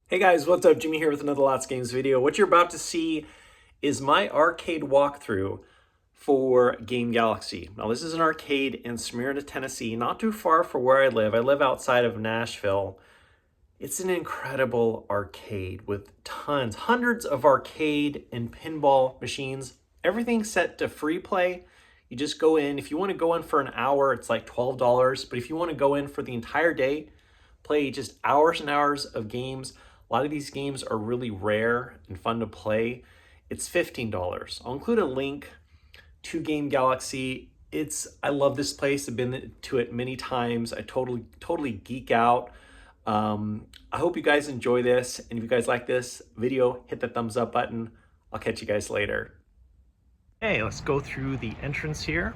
Hey guys, what's up? Jimmy here with another Lots Games video. What you're about to see is my arcade walkthrough for Game Galaxy. Now this is an arcade in Smyrna, Tennessee, not too far from where I live. I live outside of Nashville. It's an incredible arcade with tons, hundreds of arcade and pinball machines. Everything's set to free play. You just go in. If you want to go in for an hour, it's like $12. But if you want to go in for the entire day, play just hours and hours of games. A lot of these games are really rare and fun to play. It's $15. I'll include a link to Game Galaxy. I love this place. I've been to it many times. I totally geek out. I hope you guys enjoy this. And if you guys like this video, hit the thumbs up button. I'll catch you guys later. Hey, let's go through the entrance here.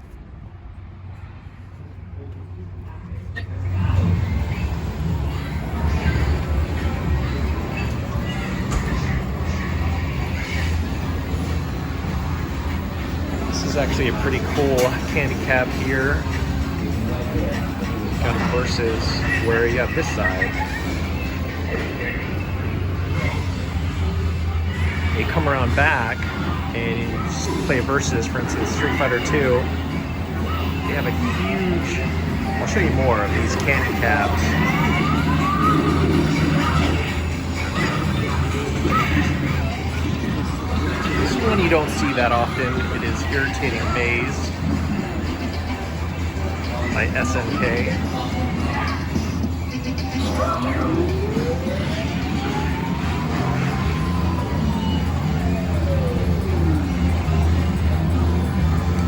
This is actually a pretty cool candy cab here. And of course is where you have this side. You come around back and you play versus, for instance, Street Fighter 2. You have a huge, I'll show you more of these candy cabs. This one you don't see that often. It is Irritating Maze by SNK.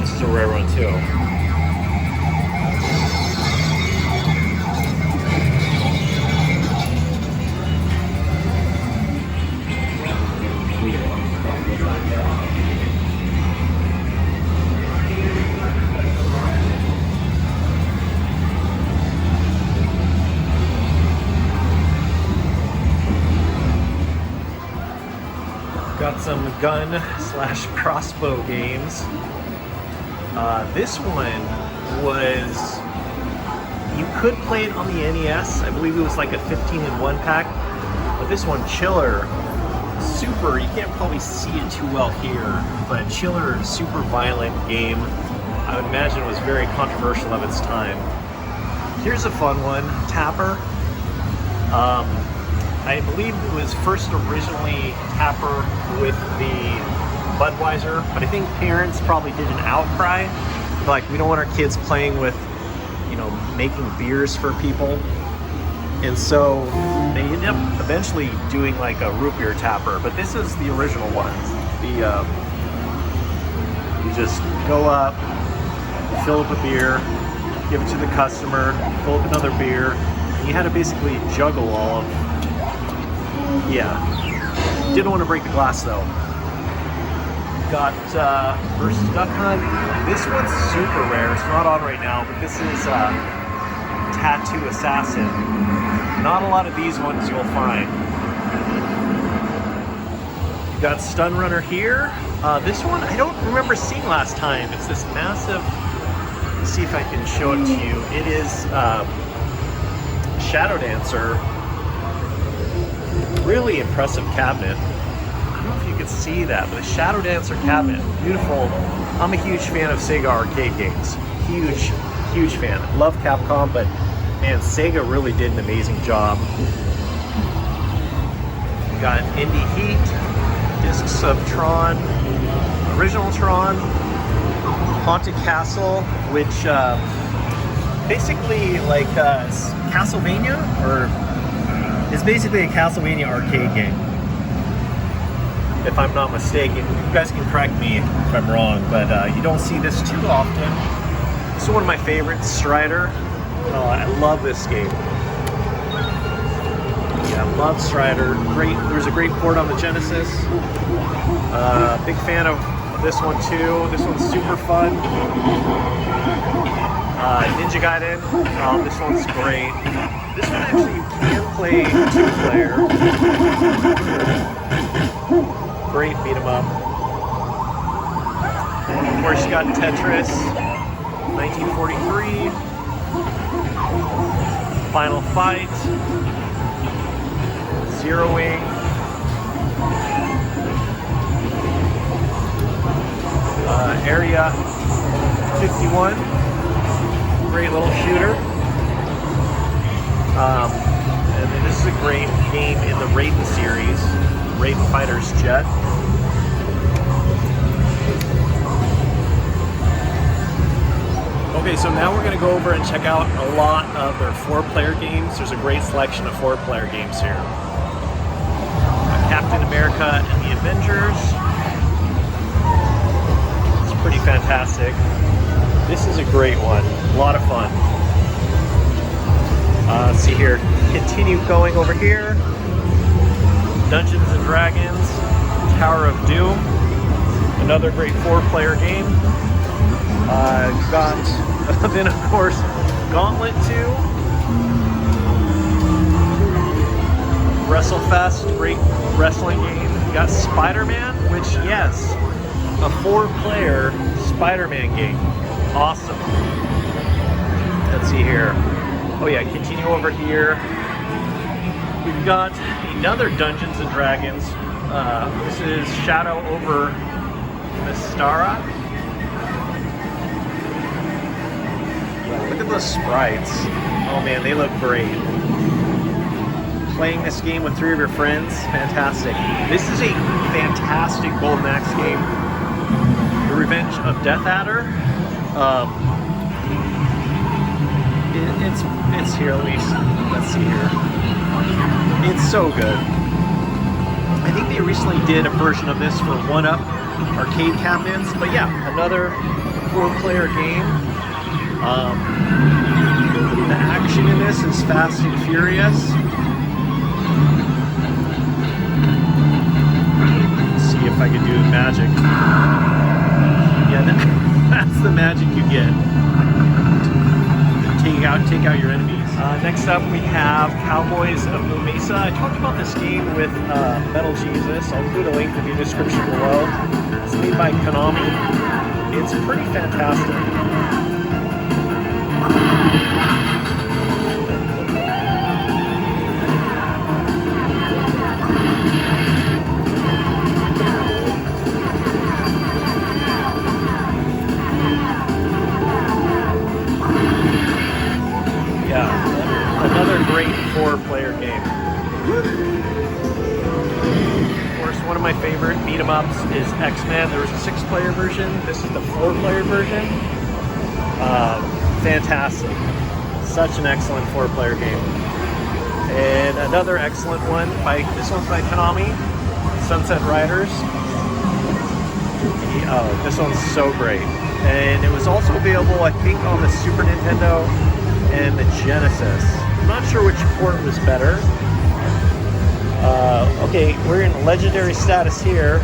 This is a rare one too. Got some gun slash crossbow games. This one was, you could play it on the NES. I believe it was like a 15-in-1 pack. But this one, Chiller, super, you can't probably see it too well here, but Chiller, super violent game. I would imagine it was very controversial of its time. Here's a fun one, Tapper. I believe it was first originally Tapper with the Budweiser, but I think parents probably did an outcry. Like, we don't want our kids playing with, making beers for people. And so they ended up eventually doing like a root beer Tapper, but this is the original ones. You just go up, fill up a beer, give it to the customer, fill up another beer, and you had to basically juggle all of. Yeah, didn't want to break the glass though. Got versus Duck Hunt. This one's super rare. It's not on right now, but this is Tattoo Assassin. Not a lot of these ones you'll find. Got Stun Runner here. This one I don't remember seeing last time. It's this massive. Let's see if I can show it to you. It is Shadow Dancer. Really impressive cabinet. I don't know if you can see that, but a Shadow Dancer cabinet, beautiful. I'm a huge fan of Sega arcade games. Huge fan. Love Capcom, but man, Sega really did an amazing job. We got Indie Heat, Discs of Tron, Original Tron, Haunted Castle, which basically like Castlevania, or it's basically a Castlevania arcade game, if I'm not mistaken. You guys can correct me if I'm wrong, but you don't see this too often. This is one of my favorites, Strider. Oh, I love this game. Yeah, I love Strider. Great. There's a great port on the Genesis. Big fan of this one too. This one's super fun. Ninja Gaiden. Oh, this one's great. This one actually you can play 2-player. Great beat 'em up. Of course, you got Tetris, 1943. Final Fight. zeroing. Area 51, great little shooter. And then this is a great game in the Raiden series, Raiden Fighter's Jet. Okay, so now we're going to go over and check out a lot of their 4-player games. There's a great selection of 4-player games here. Captain America and the Avengers. It's pretty fantastic. This is a great one. A lot of fun. Let's see here. Continue going over here. Dungeons and Dragons. Tower of Doom. Another great 4-player game. Got then of course Gauntlet 2, WrestleFest, great wrestling game. You got Spider-Man, which yes, a 4-player Spider-Man game, awesome. Let's see here. Oh yeah, continue over here. We've got another Dungeons and Dragons. This is Shadow over Mystara. Look at those sprites. Oh man, they look great. Playing this game with 3 of your friends, fantastic. This is a fantastic Golden Axe game. The Revenge of Death Adder. It's here, at least. Let's see here. It's so good. I think they recently did a version of this for 1-Up arcade cabinets, but yeah, another 4-player game. The action in this is fast and furious. Let's see if I can do the magic. Yeah, that's the magic you get. Take out your enemies. Next up we have Cowboys of Moo Mesa. I talked about this game with Metal Jesus. I'll include a link in the description below. It's made by Konami. It's pretty fantastic. Another great 4-player game. Of course, one of my favorite beat-em-ups is X-Men. There was a 6-player version. This is the 4-player version. Fantastic. Such an excellent 4-player game. And another excellent one, this one's by Konami, Sunset Riders. Oh, this one's so great. And it was also available, I think, on the Super Nintendo and the Genesis. I'm not sure which port was better. Okay, we're in legendary status here.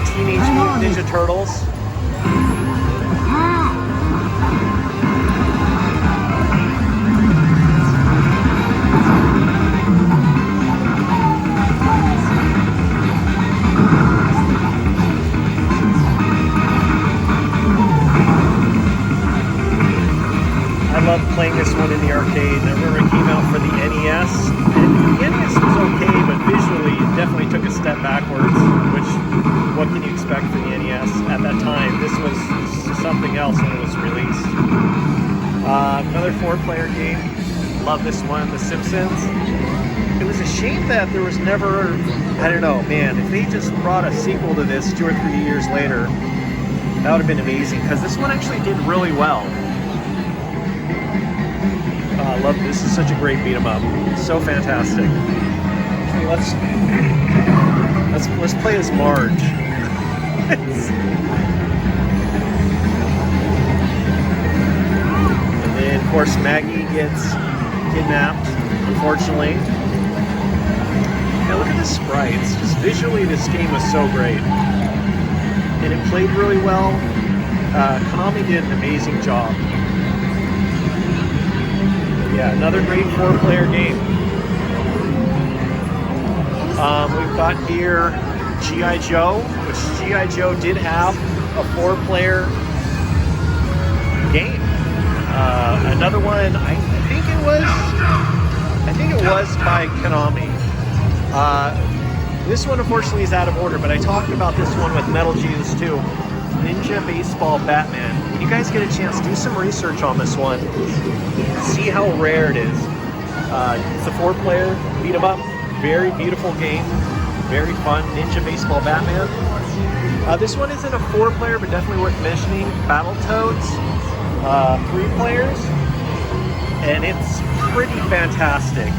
Teenage Mutant Ninja Turtles. I love playing this one in the arcade. I remember it came out for the NES, and the NES was okay, but visually it definitely took a step backwards, which, what can you expect for the NES at that time? This was something else when it was released. Another 4-player game. Love this one, The Simpsons. It was a shame that there was never, I don't know, man, if they just brought a sequel to this 2 or 3 years later, that would have been amazing, because this one actually did really well. I love this. Is such a great beat 'em up. So fantastic. Okay, let's play as Marge. And then of course Maggie gets kidnapped, unfortunately. Now look at the sprites. Just visually this game was so great. And it played really well. Konami did an amazing job. Yeah, another great 4-player game. We've got here G.I. Joe, which G.I. Joe did have a 4-player game. Another one, I think it was by Konami. This one unfortunately is out of order, but I talked about this one with Metal Jesus too. Ninja Baseball Batman. When you guys get a chance, do some research on this one. See how rare it is. It's a 4-player beat 'em up. Very beautiful game. Very fun. Ninja Baseball Batman. This one isn't a 4-player, but definitely worth mentioning. Battletoads. 3 players. And it's pretty fantastic.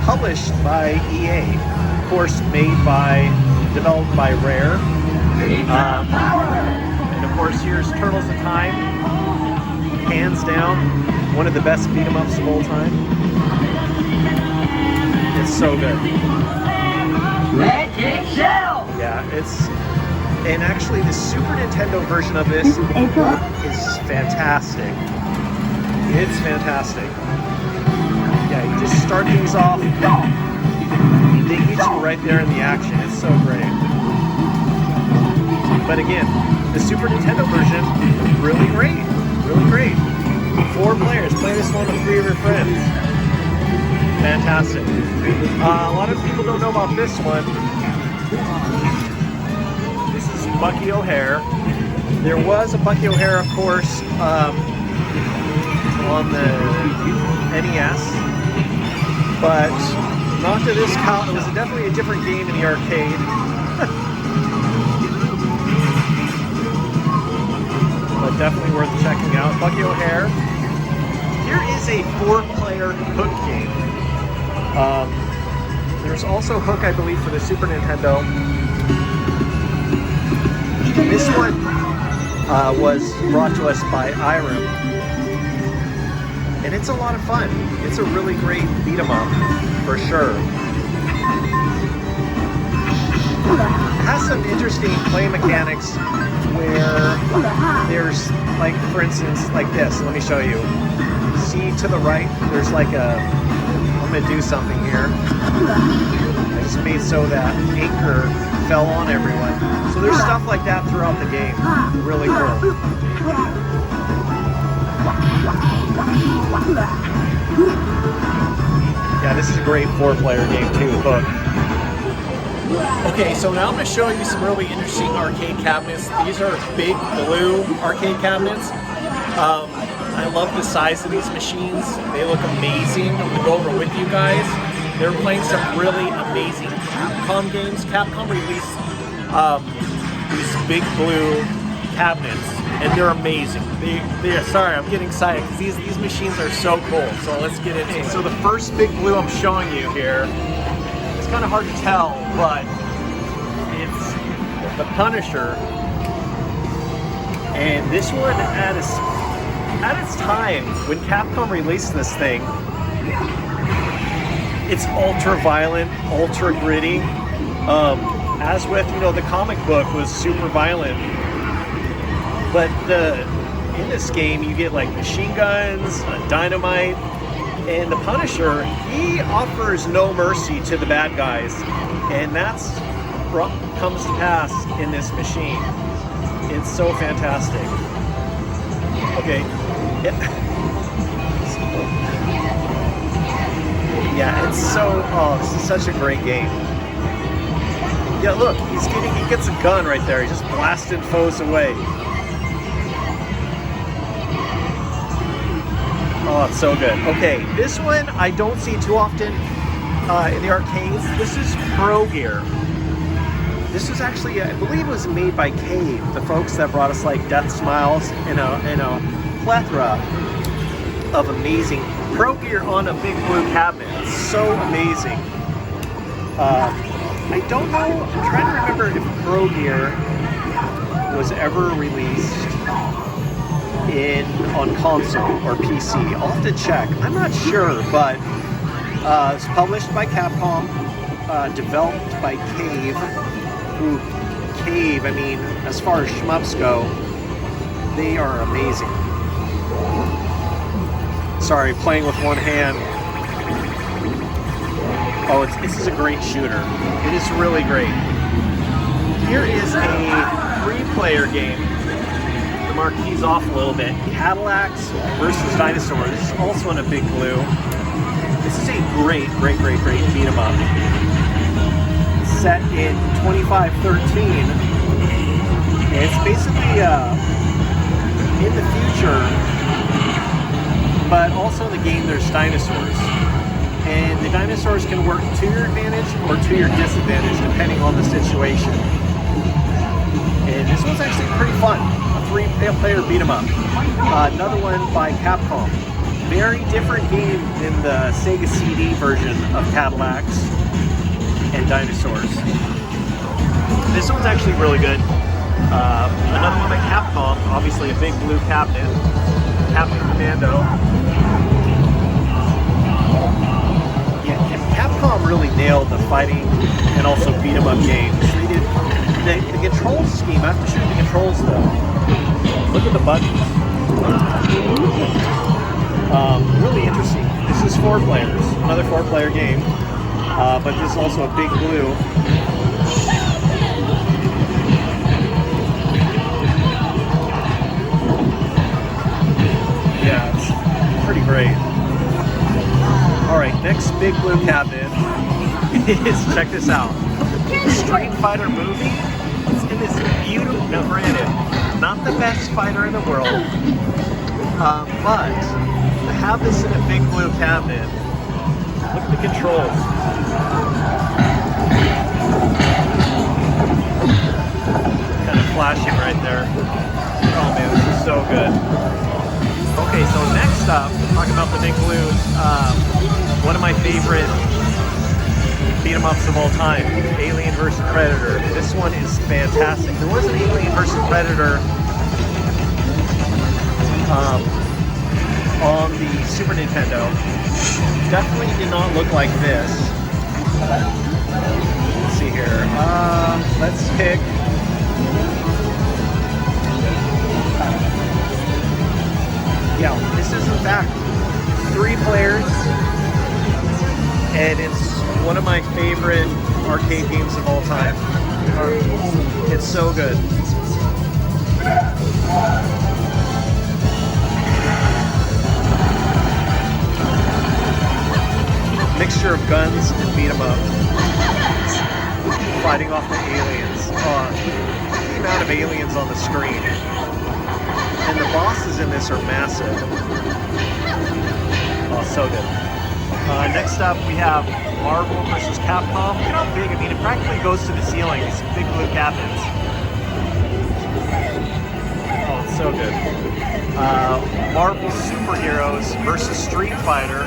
Published by EA. Of course, developed by Rare. And of course, here's Turtles in Time. Hands down, one of the best beat 'em ups of all time. It's so good. Yeah, and actually the Super Nintendo version of this is fantastic. It's fantastic. Yeah, you just start things off. They get you right there in the action. It's so great. But again, the Super Nintendo version, really great. Really great. 4 players. Play this one with 3 of your friends. Fantastic. A lot of people don't know about this one. This is Bucky O'Hare. There was a Bucky O'Hare, of course, on the NES, but not to this count. It was definitely a different game in the arcade. But definitely worth checking out. Bucky O'Hare. Here is a 4-player Hook game. There's also Hook, I believe, for the Super Nintendo. This one was brought to us by Irem. And it's a lot of fun. It's a really great beat 'em up, for sure. It has some interesting play mechanics where there's, like, for instance, like this. Let me show you. See to the right, there's like I'm gonna do something here. I just made so that anchor fell on everyone. So there's stuff like that throughout the game. Really cool. Yeah, this is a great 4-player game too, Hook. Okay, so now I'm going to show you some really interesting arcade cabinets. These are big blue arcade cabinets. I love the size of these machines. They look amazing. I'm going to go over with you guys. They're playing some really amazing Capcom games. Capcom released these big blue cabinets, and they're amazing. Sorry, I'm getting excited because these machines are so cool. So let's get into it. So the first big blue I'm showing you here, it's kind of hard to tell, but it's the Punisher. And this one, at its time, when Capcom released this thing, it's ultra violent, ultra gritty. As with, the comic book was super violent. But in this game, you get like machine guns, dynamite, and the Punisher, he offers no mercy to the bad guys. And that's what comes to pass in this machine. It's so fantastic. Okay. Yeah, it's so, this is such a great game. Yeah, look, he gets a gun right there. He's just blasting foes away. Oh, it's so good. Okay, this one I don't see too often in the arcades. This is Pro Gear. This was actually, I believe it was made by Cave, the folks that brought us like Death Smiles and a plethora of amazing Pro Gear on a big blue cabinet. It's so amazing. I don't know, I'm trying to remember if Pro Gear was ever released on console or PC. I'll have to check. I'm not sure, but it's published by Capcom, developed by Cave. I mean, as far as shmups go, they are amazing. Sorry, playing with one hand. Oh, this is a great shooter. It is really great. Here is a 3-player game. marquees off a little bit. Cadillacs versus Dinosaurs. This is also in a big blue. This is a great beat 'em up. Set in 2513. It's basically in the future, but also in the game there's dinosaurs. And the dinosaurs can work to your advantage or to your disadvantage depending on the situation. And this one's actually pretty fun. A 3-player beat 'em up. Another one by Capcom. Very different game than the Sega CD version of Cadillacs and Dinosaurs. This one's actually really good. Another one by Capcom, obviously a big blue cabinet. Captain Commando. Yeah, Capcom really nailed the fighting and also beat 'em up games. They did the control scheme. I have to show you the controls though. Look at the buttons. Really interesting. This is 4 players, another 4-player game, but this is also a big blue. Yeah, it's pretty great. All right, next big blue cabinet is, check this out, the Street Fighter movie. It's in this beautiful, now granted, not the best fighter in the world, but to have this in a big blue cabinet, look at the controls. Kind of flashing right there. Oh man, this is so good. Okay, so next up, talking about the big blues, one of my favorite beat 'em ups of all time, Alien vs. Predator. This one is fantastic. There was an Alien vs. Predator on the Super Nintendo. Definitely did not look like this. Let's see here. Let's pick. Yeah, this is in fact 3 players, and it's one of my favorite arcade games of all time. It's so good. Mixture of guns and beat 'em up. Fighting off the aliens. The amount of aliens on the screen. And the bosses in this are massive. Oh, so good. Next up we have Marvel versus Capcom. Look at how big, I mean it practically goes to the ceiling. These big blue cabinets. Oh, it's so good. Marvel Superheroes versus Street Fighter.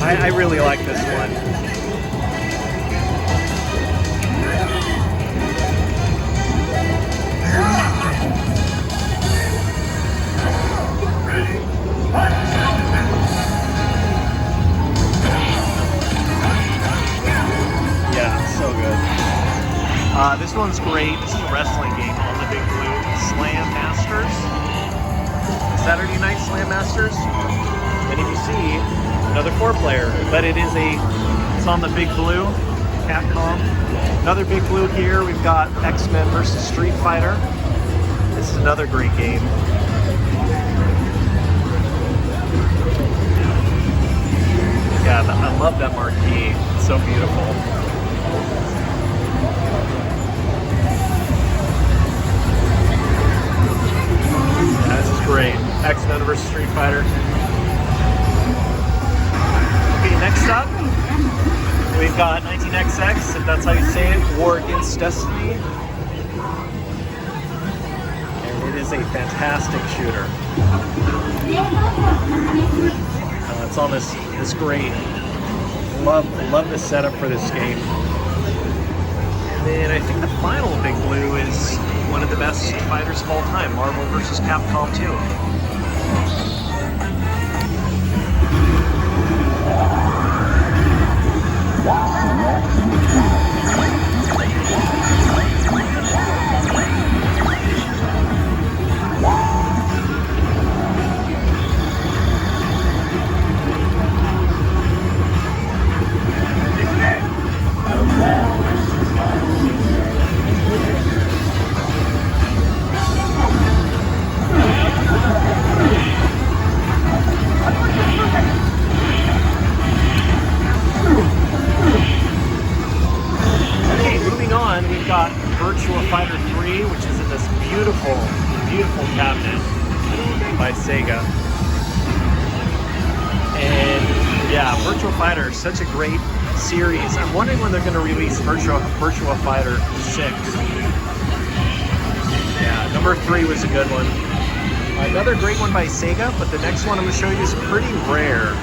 I really like this one. Yeah, so good. This one's great. This is a wrestling game on the big blue. Slam Masters. Saturday Night Slam Masters. And if you see, another 4-player, but it's on the big blue, Capcom. Another big blue here, we've got X-Men versus Street Fighter. This is another great game. Yeah, I love that marquee. It's so beautiful. Yeah, this is great. X-Men versus Street Fighter. Okay, next up, we've got 19XX, if that's how you say it, War Against Destiny. And it is a fantastic shooter. It's on this great, love the setup for this game. And then I think the final big blue is one of the best fighters of all time, Marvel vs. Capcom 2. by Sega. And yeah, Virtua Fighter, such a great series. I'm wondering when they're going to release Virtua Fighter 6. Yeah, number 3 was a good one. Another great one by Sega, but the next one I'm going to show you is pretty rare.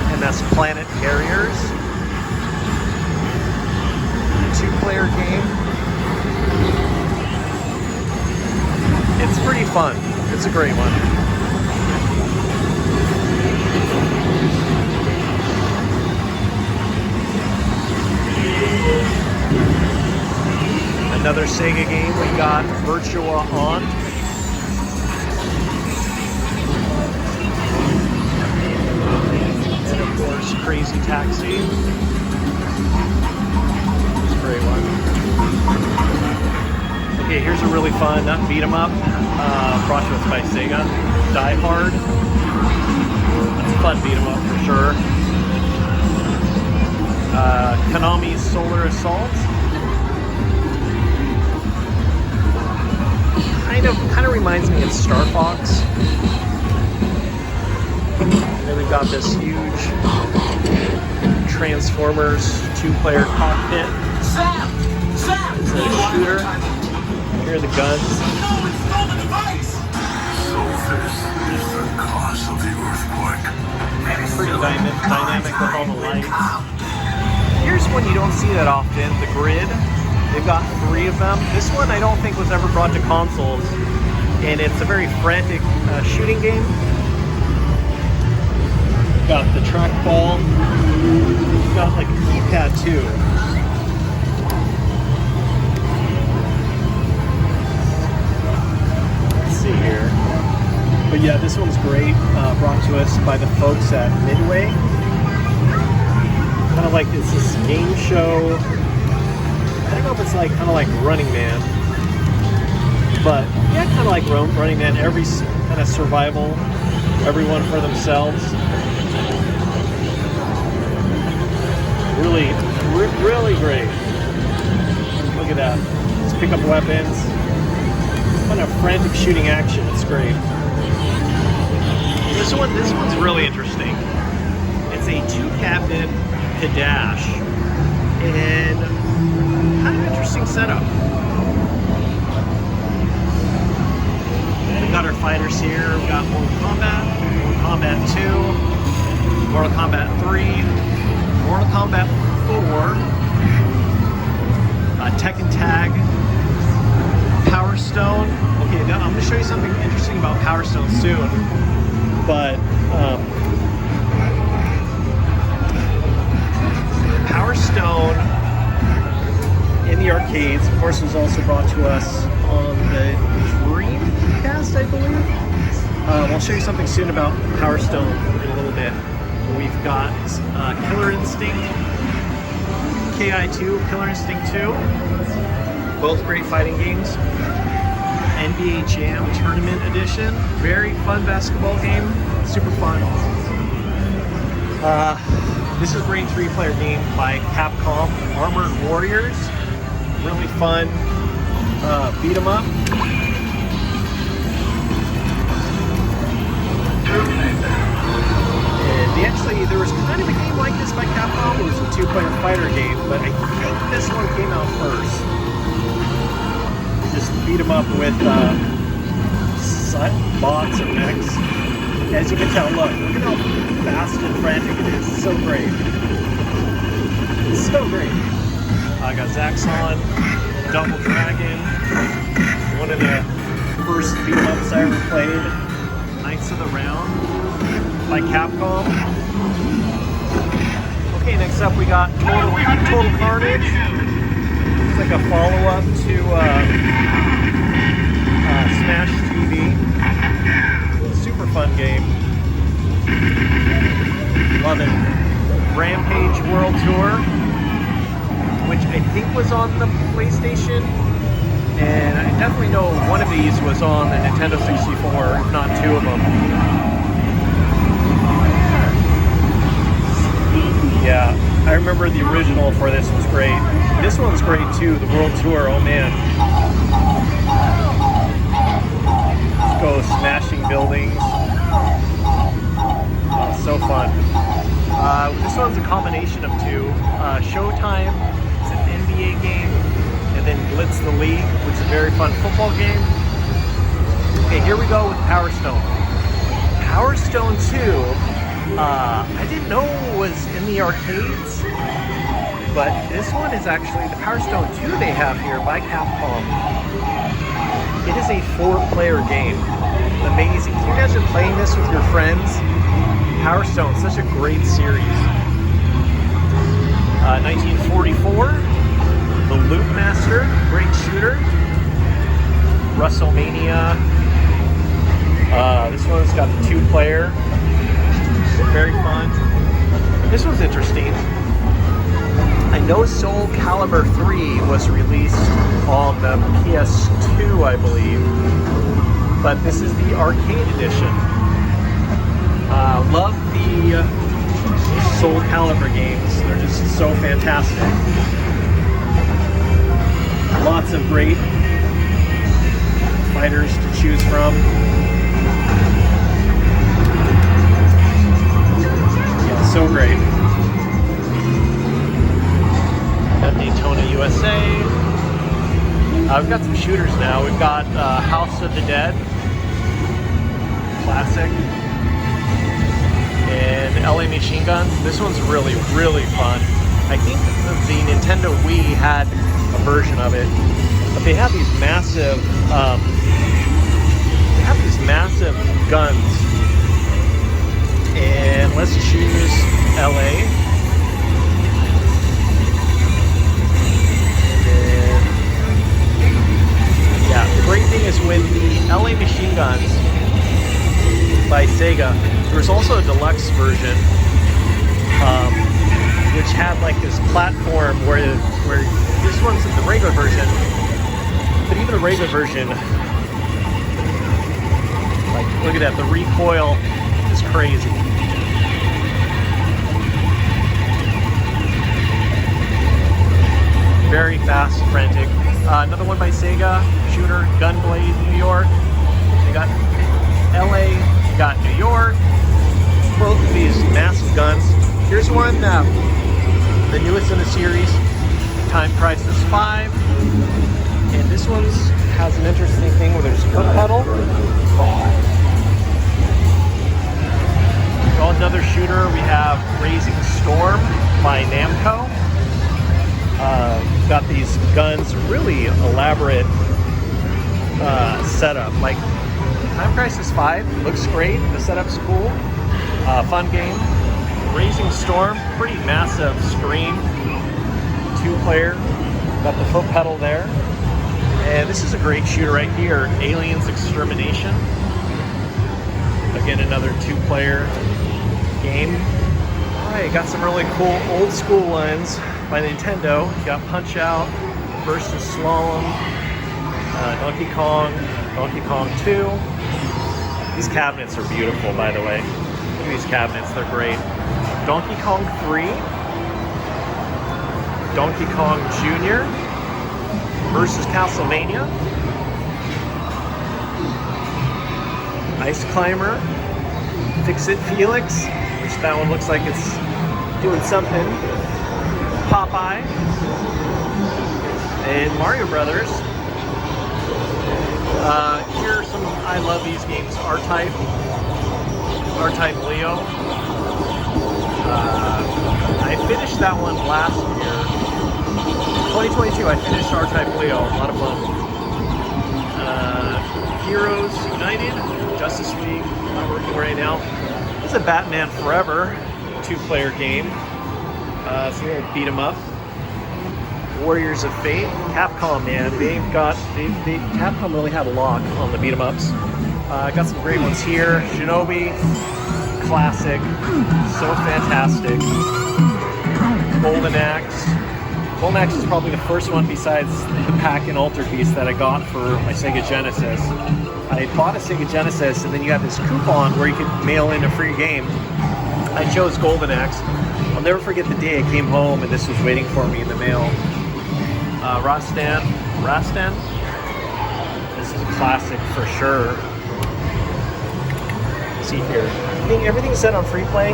And that's Planet Carriers. 2-player game. It's pretty fun. It's a great one. Another Sega game, we got Virtua On. And of course, Crazy Taxi. It's a great one. Okay, here's a really fun beat 'em up, brought to us by Sega. Die Hard. That's a fun beat 'em up for sure. Konami's Solar Assault. Kind of reminds me of Star Fox. And then we've got this huge Transformers 2-player cockpit. It's a shooter. Here are the guns. So this is the cause of the earthquake. Pretty dynamic with all the lights. Here's one you don't see that often, the Grid. They've got 3 of them. This one I don't think was ever brought to consoles, and it's a very frantic shooting game. Got the trackball. Got like a keypad too. Let's see here. But yeah, this one's great. Brought to us by the folks at Midway. Kind of like it's this game show. I don't know if it's like kind of like Running Man, but yeah, kind of like Running Man. Every kind of survival, everyone for themselves. Really, really great. Look at that. Let's pick up weapons. Kind of frantic shooting action. It's great. This one's really interesting. It's a 2-cabinet Kadash, and kind of interesting setup. We've got our fighters here. We've got Mortal Kombat 2, Mortal Kombat 3, Mortal Kombat 4, Tekken Tag, Power Stone. Okay, now I'm going to show you something interesting about Power Stone soon, but Power Stone in the arcades, of course, was also brought to us on the Dreamcast, I believe. I'll show you something soon about Power Stone in a little bit. We've got Killer Instinct, KI2, Killer Instinct 2, both great fighting games. NBA Jam Tournament Edition, very fun basketball game, super fun. This is a great 3-player game by Capcom, Armored Warriors. Really fun beat 'em up. And there was kind of a game like this by Capcom. It was a 2-player fighter game, but I think this one came out first. Just beat 'em up with bots and mechs. As you can tell, look at how fast and frantic it is. It's so great. It's so great. I got Zaxxon, Double Dragon, one of the first beat-em-ups I ever played. Knights of the Round by Capcom. Okay, next up we got Total Carnage. It's like a follow-up to Smash TV. Super fun game. Love it. Rampage World Tour, which I think was on the PlayStation, and I definitely know one of these was on the Nintendo 64, if not 2 of them. Yeah, I remember the original for this was great. This one's great too, the World Tour, oh man. go smashing buildings. Oh, so fun. This one's a combination of two. Showtime, it's an NBA game, and then Blitz the League, which is a very fun football game. Okay, here we go with Power Stone. Power Stone 2, I didn't know was in the arcades, but this one is actually the Power Stone 2 they have here by Capcom. It is a 4-player game. Amazing. Can you imagine playing this with your friends? Power Stone, such a great series. 1944, The Loop Master, great shooter. WrestleMania. This one's got the 2-player. Very fun. This one's interesting. I know Soul Calibur 3 was released on the PS2, I believe, but this is the arcade edition. Love the Soul Calibur games. They're just so fantastic. Lots of great fighters to choose from. Yeah, so great. Got Daytona, USA. We've got some shooters now. We've got House of the Dead, classic, and LA Machine Guns. This one's really, really fun. I think the Nintendo Wii had a version of it, but they have these massive, guns. And let's choose LA. Yeah, the great thing is with the LA Machine Guns by Sega, there was also a deluxe version, which had like this platform where this one's the regular version, but even the regular version, like look at that, the recoil is crazy. Very fast, frantic. Another one by Sega, shooter, Gunblade, New York. We got LA, we got New York. Both of these massive guns. Here's one, the newest in the series, Time Crisis 5. And this one has an interesting thing where there's a foot pedal. Another shooter, we have Raising Storm by Namco. Got these guns, really elaborate setup. Like Time Crisis 5 looks great. The setup's cool. Fun game. Raising Storm, pretty massive screen. 2-player. Got the foot pedal there. And this is a great shooter right here. Aliens Extermination. Again, another 2-player game. Alright, got some really cool old school ones by Nintendo. You got Punch Out versus Slalom, Donkey Kong, Donkey Kong 2. These cabinets are beautiful, by the way. Look at these cabinets, they're great. Donkey Kong 3, Donkey Kong Jr. versus Castlevania, Ice Climber, Fix It Felix, which that one looks like it's doing something. Popeye, and Mario Brothers. Here are some, I love these games. R-Type Leo. I finished that one last year. 2022, I finished R-Type Leo, a lot of fun. Heroes United, Justice League, not working right now. This is a Batman Forever 2-player game. So we're gonna beat them up. Warriors of Fate, Capcom, man, Capcom really had a lock on the beat 'em ups. Got some great ones here. Shinobi, classic, so fantastic. Golden Axe. Golden Axe is probably the first one besides the Pack and Altered Beast that I got for my Sega Genesis. I bought a Sega Genesis, and then you had this coupon where you could mail in a free game. I chose Golden Axe. I'll never forget the day I came home and this was waiting for me in the mail. Rastan. This is a classic for sure. see here. I think everything's set on free play.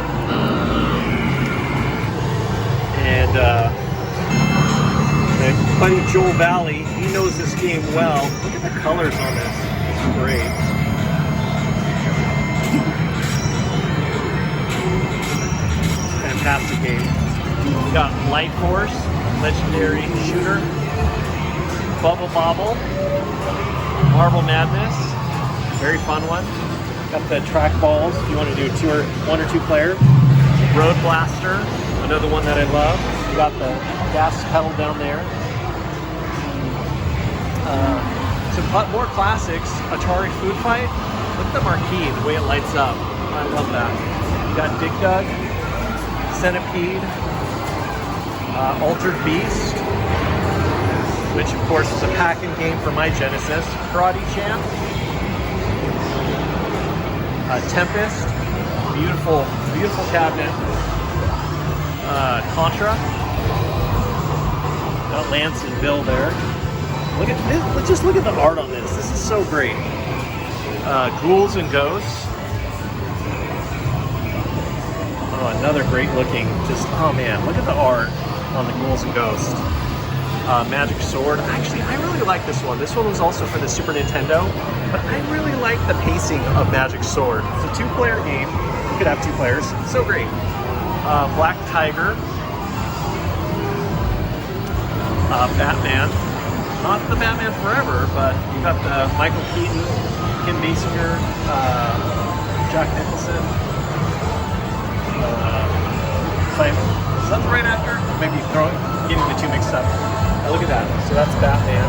And my buddy Joel Valley, he knows this game well. Look at the colors on this. It's great. Fantastic game. We got Light Force, legendary shooter. Bubble Bobble, Marble Madness, very fun one. Got the track balls if you want to do one or two player. Road Blaster, another one that I love. You got the gas pedal down there. Some more classics. Atari Food Fight. Look at the marquee, the way it lights up. I love that. You got Dig Dug, Centipede, Altered Beast, which of course is a packing game for my Genesis. Karate Champ, Tempest, beautiful cabinet. Contra, got Lance and Bill there. Look at this, just look at the art on this. This is so great. Ghouls and Ghosts. Oh, another great looking, oh man, look at the art on the Ghouls and Ghosts. Magic Sword. Actually, I really like this one. This one was also for the Super Nintendo, but I really like the pacing of Magic Sword. It's a two-player game. You could have two players. So great. Black Tiger. Batman. Not the Batman Forever, but you got the Michael Keaton, Kim Basinger, Jack Nicholson. Is that the right actor? Maybe getting the two mixed up. Oh, look at that. So that's Batman.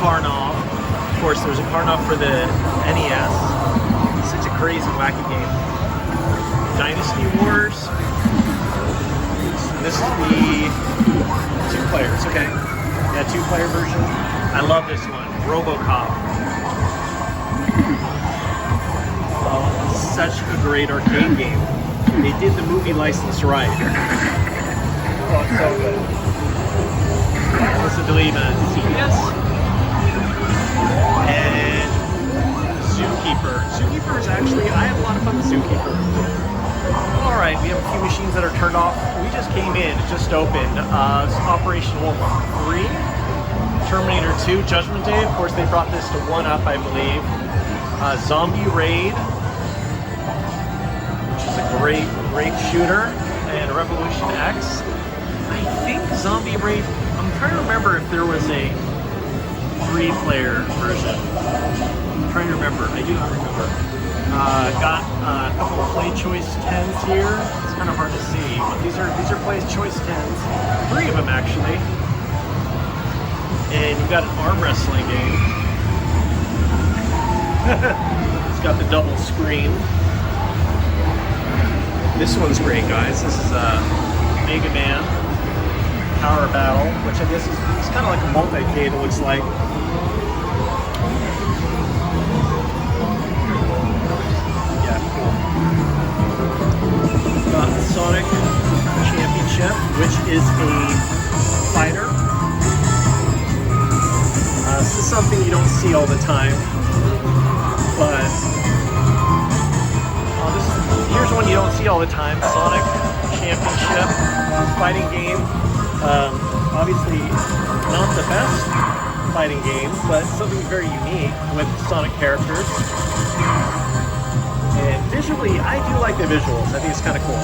Karnov. Of course, there's a Karnov for the NES. Such a crazy, wacky game. Dynasty Wars. So this is the two players, okay. Yeah, two-player version. I love this one. RoboCop. Oh, such a great arcade game. They did the movie license right. Oh, it's so good. Listen to even CBS. And Zookeeper. Zookeeper is actually, I have a lot of fun with Zookeeper. Alright, we have a few machines that are turned off. We just came in, it just opened. It's Operation Wolf 3, Terminator 2, Judgment Day. Of course, they brought this to 1-up, I believe. Zombie Raid, which is a great shooter. And Revolution X. I think Zombie Raid, I'm trying to remember if there was a 3-player version. I'm trying to remember, I do not remember. Got a couple of Play Choice 10s here. It's kind of hard to see, but these are Play Choice 10s. 3 of them actually. And you've got an arm wrestling game. It's got the double screen. This one's great, guys. This is Mega Man Power Battle, which I guess is kind of like a multi-cade, it looks like. Got Sonic Championship, which is a fighter. This is something you don't see all the time, but here's one you don't see all the time. Sonic Championship fighting game. Obviously not the best fighting game, but something very unique with Sonic characters. And visually, I do like the visuals. I think it's kind of cool.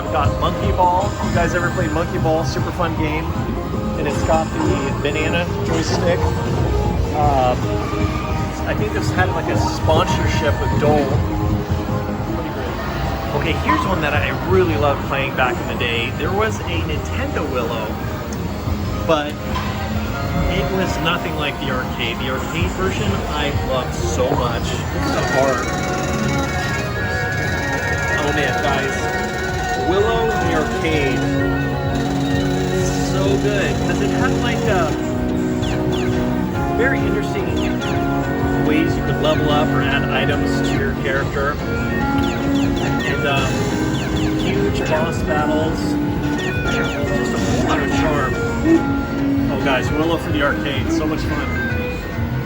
We've got Monkey Ball. You guys ever played Monkey Ball? Super fun game. And it's got the banana joystick. I think this had like a sponsorship with Dole. Okay, here's one that I really loved playing back in the day. There was a Nintendo Willow, but it was nothing like the arcade. The arcade version I loved so much. Look at the art. Oh man, guys. Willow in the arcade. So good. Because it had like very interesting ways you could level up or add items to your character. And huge boss battles. Just a whole lot of charm. Oh guys, Willow for the arcade. So much fun.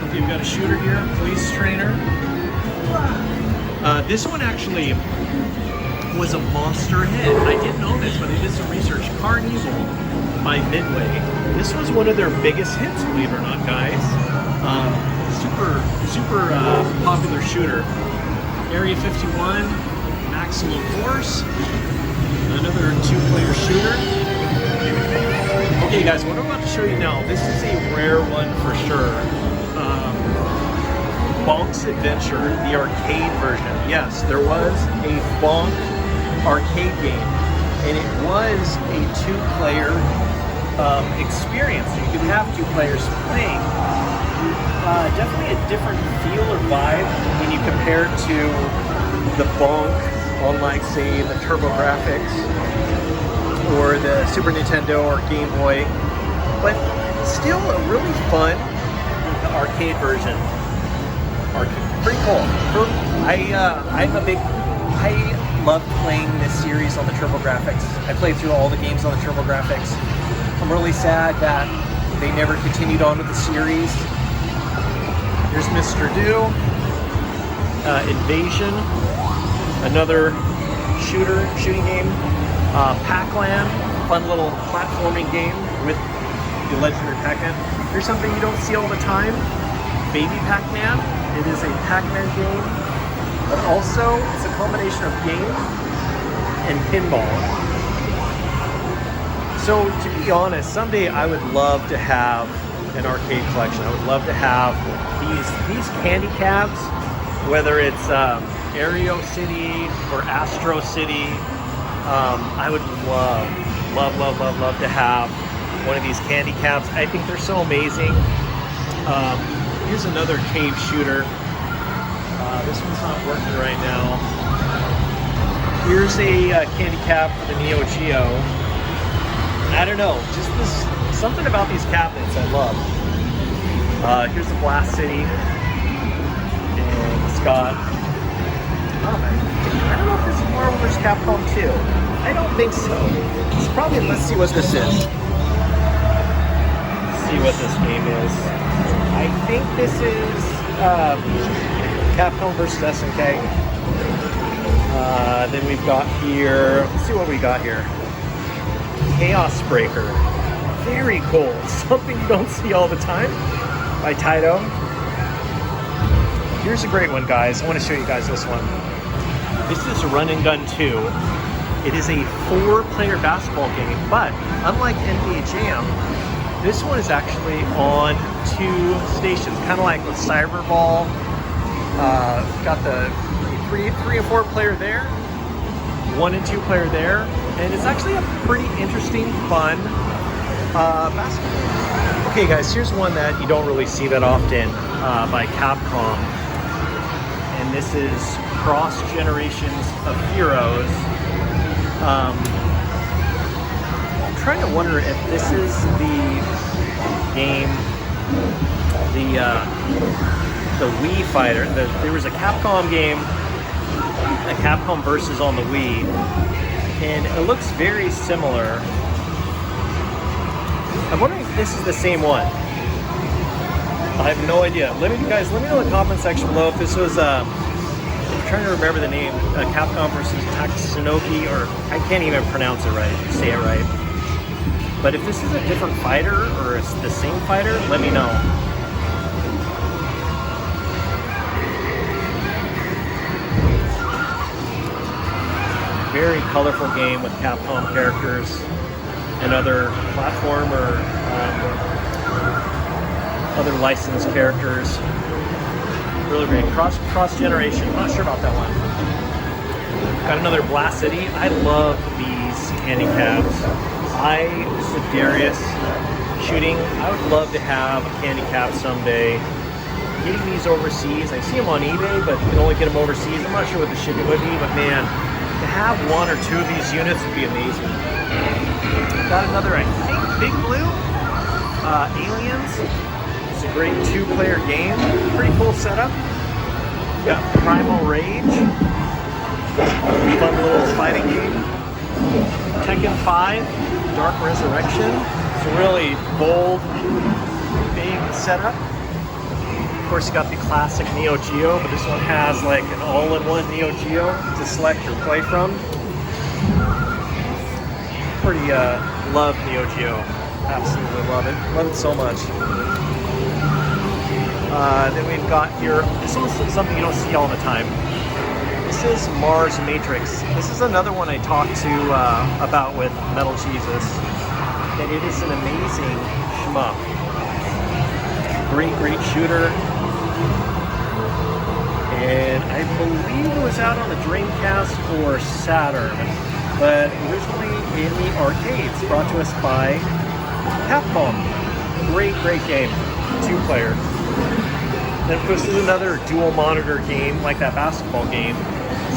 Okay, we've got a shooter here. Police trainer. This one actually was a monster hit. I didn't know this, but I did some research. Carnival by Midway. This was one of their biggest hits, believe it or not, guys. Super popular shooter. Area 51, Maximum Force. Another 2-player shooter. Okay, guys, what I'm about to show you now, this is a rare one for sure. Bonk's Adventure, the arcade version. Yes, there was a Bonk arcade game, and it was a 2-player experience. You could have 2 players playing. Definitely a different feel or vibe when you compare it to the Bonk on, like, say, the TurboGrafx or the Super Nintendo or Game Boy, but still a really fun arcade version. Pretty cool. I love playing this series on the TurboGrafx. I played through all the games on the TurboGrafx. I'm really sad that they never continued on with the series. Here's Mr. Do, Invasion, another shooting game. Pac-Land, fun little platforming game with the legendary Pac-Man. Here's something you don't see all the time, Baby Pac-Man. It is a Pac-Man game, but also it's a combination of game and pinball. So to be honest, someday I would love to have an arcade collection. I would love to have these candy cabs, whether it's Aereo City or Astro City. I would love to have one of these candy cabs. I think they're so amazing. Here's another cave shooter. This one's not working right now. Here's a candy cab for the Neo Geo. I don't know, just something about these cabinets I love. Here's the Blast City. And it's got, I don't know if this is Marvel vs. Capcom 2. I don't think so. It's probably, let's see what this is. Let's see what this game is. I think this is Capcom vs. SNK. Then we've got here, let's see what we got here. Chaos Breaker. Very cool. Something you don't see all the time by Taito. Here's a great one, guys. I want to show you guys this one. This is Run and Gun 2. It is a 4-player basketball game, but unlike NBA Jam, this one is actually on 2 stations, kind of like with Cyberball. Got the 3 and 4 player there, 1 and 2 player there, and it's actually a pretty interesting, fun basketball. Okay, guys, here's one that you don't really see that often by Capcom, and this is Cross Generations of Heroes. I'm trying to wonder if this is the game, the Wii Fighter. There was a Capcom game, a Capcom Versus on the Wii, and it looks very similar. I'm wondering if this is the same one. I have no idea. Let me know in the comment section below if this was I'm trying to remember the name, Capcom versus Tatsunoko, or I can't even pronounce it right, say it right. But if this is a different fighter, or it's the same fighter, let me know. Very colorful game with Capcom characters and other platform or other licensed characters. Really great. Cross generation. I'm not sure about that one. Got another Blast City. I love these candy cabs. With Darius shooting, I would love to have a candy cab someday. Getting these overseas, I see them on eBay, but you can only get them overseas. I'm not sure what the shipping would be, but man, to have 1 or 2 of these units would be amazing. Got another, I think, Big Blue, Aliens. It's a great 2-player game. Pretty cool setup. Got Primal Rage. Fun little fighting game. Tekken 5, Dark Resurrection. It's a really bold, big setup. course, you got the classic Neo Geo, but this one has like an all-in-one Neo Geo to select or play from. Pretty love Neo Geo. Absolutely love it. Love it so much. Then we've got here, this is something you don't see all the time. This is Mars Matrix. This is another one I talked to about with Metal Jesus. And it is an amazing shmup. Great shooter. And I believe it was out on the Dreamcast or Saturn. But originally in the arcades, brought to us by Capcom. Great game. 2-player. Then of course there's another dual monitor game like that basketball game.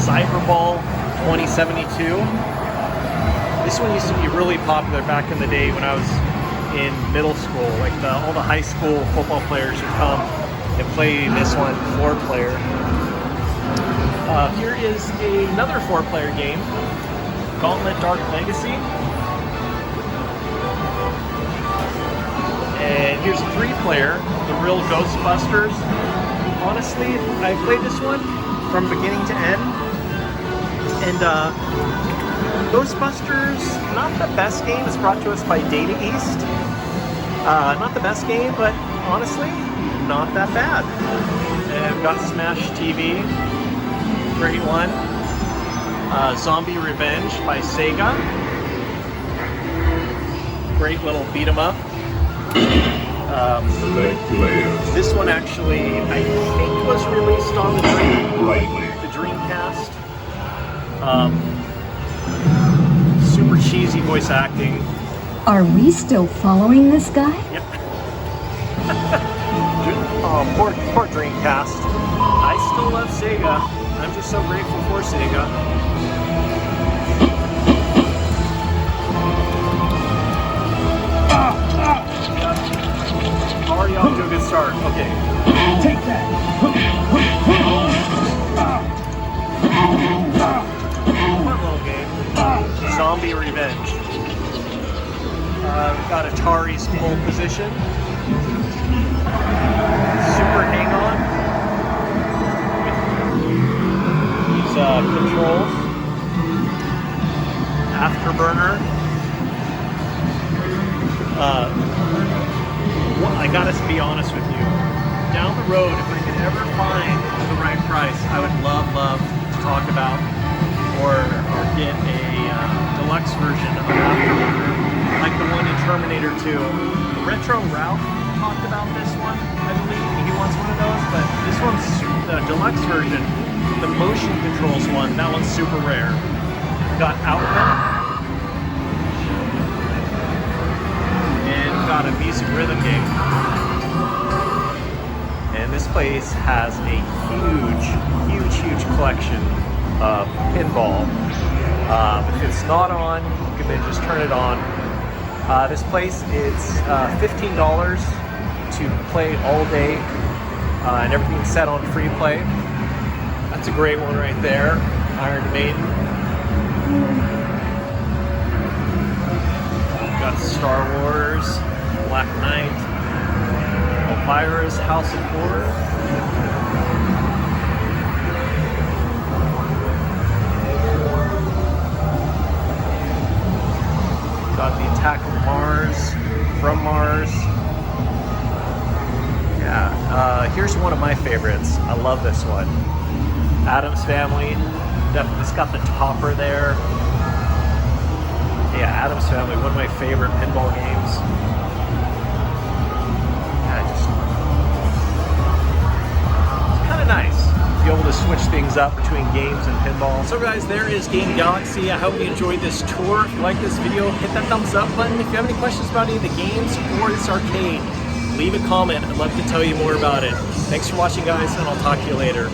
Cyberball 2072. This one used to be really popular back in the day when I was in middle school. Like all the high school football players would come and play this one 4-player. Here is another 4-player game, Gauntlet Dark Legacy. And here's a 3-player, The Real Ghostbusters. Honestly, I played this one from beginning to end. And Ghostbusters, not the best game. It's brought to us by Data East. Not the best game, but honestly, not that bad. And we've got Smash TV, great one. Zombie Revenge by Sega. Great little beat 'em up. This one actually, I think, was released on the Dreamcast. Super cheesy voice acting. Are we still following this guy? Yep. Poor Dreamcast. I still love Sega. I'm just so grateful for Sega. Already off to a good start. Okay. Take that. Fun little game. Zombie Revenge. We've got Atari's pole position. Super Hang-On. These controls. Afterburner. I gotta be honest with you. Down the road, if I could ever find the right price, I would love to talk about or get a deluxe version of Afterburner, like the one in Terminator 2. Retro Ralph talked about this one, I believe. He wants one of those, but this one's the deluxe version, the motion controls one. That one's super rare. Got Outlaw. Got a music rhythm game, and this place has a huge collection of pinball. If it's not on, you can then just turn it on. This place, it's $15 to play all day, and everything's set on free play. That's a great one right there. Iron Maiden. Got Star Wars, Black Knight, Elvira's House of Horror. Got the Attack of Mars, From Mars. Yeah, here's one of my favorites. I love this one. Addams Family. Definitely, it's got the topper there. Yeah, Addams Family, one of my favorite pinball games. It's kind of nice to be able to switch things up between games and pinball. So guys, there is Game Galaxy. I hope you enjoyed this tour. If you like this video, hit that thumbs up button. If you have any questions about any of the games or this arcade, leave a comment. I'd love to tell you more about it. Thanks for watching, guys, and I'll talk to you later.